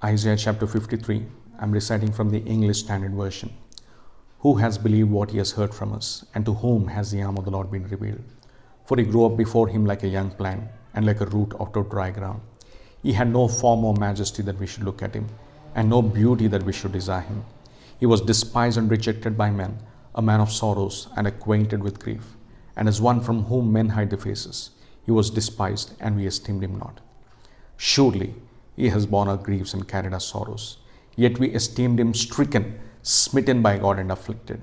Isaiah chapter 53, I'm reciting from the English Standard Version. Who has believed what he has heard from us, and to whom has the arm of the Lord been revealed? For he grew up before him like a young plant, and like a root out of dry ground. He had no form or majesty that we should look at him, and no beauty that we should desire him. He was despised and rejected by men, a man of sorrows and acquainted with grief, and as one from whom men hide their faces. He was despised, and we esteemed him not. Surely he has borne our griefs and carried our sorrows. Yet we esteemed him stricken, smitten by God, and afflicted.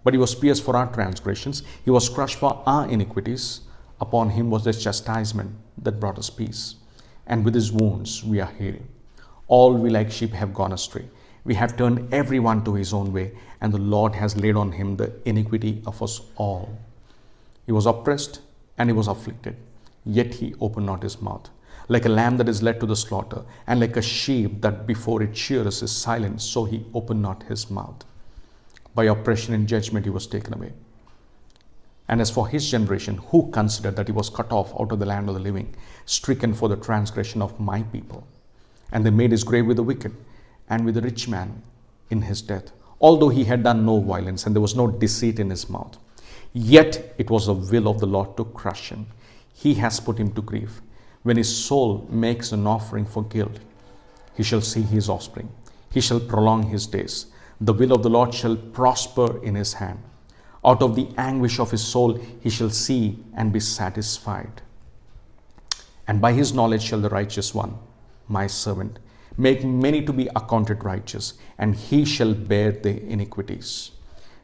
But he was pierced for our transgressions, he was crushed for our iniquities. Upon him was the chastisement that brought us peace, and with his wounds we are healed. All we like sheep have gone astray. We have turned every one to his own way, and the Lord has laid on him the iniquity of us all. He was oppressed and he was afflicted, yet he opened not his mouth. Like a lamb that is led to the slaughter, and like a sheep that before its shearers is silent, so he opened not his mouth. By oppression and judgment he was taken away. And as for his generation, who considered that he was cut off out of the land of the living, stricken for the transgression of my people? And they made his grave with the wicked, and with the rich man in his death, although he had done no violence, and there was no deceit in his mouth. Yet it was the will of the Lord to crush him. He has put him to grief. When his soul makes an offering for guilt, he shall see his offspring. He shall prolong his days. The will of the Lord shall prosper in his hand. Out of the anguish of his soul he shall see and be satisfied. And by his knowledge shall the righteous one, my servant, make many to be accounted righteous, and he shall bear their iniquities.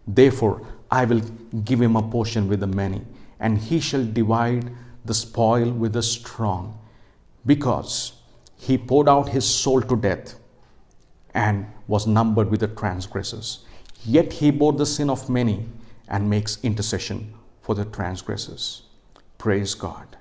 Therefore I will give him a portion with the many, and he shall divide the spoil with the strong, because he poured out his soul to death and was numbered with the transgressors. Yet he bore the sin of many and makes intercession for the transgressors. Praise God.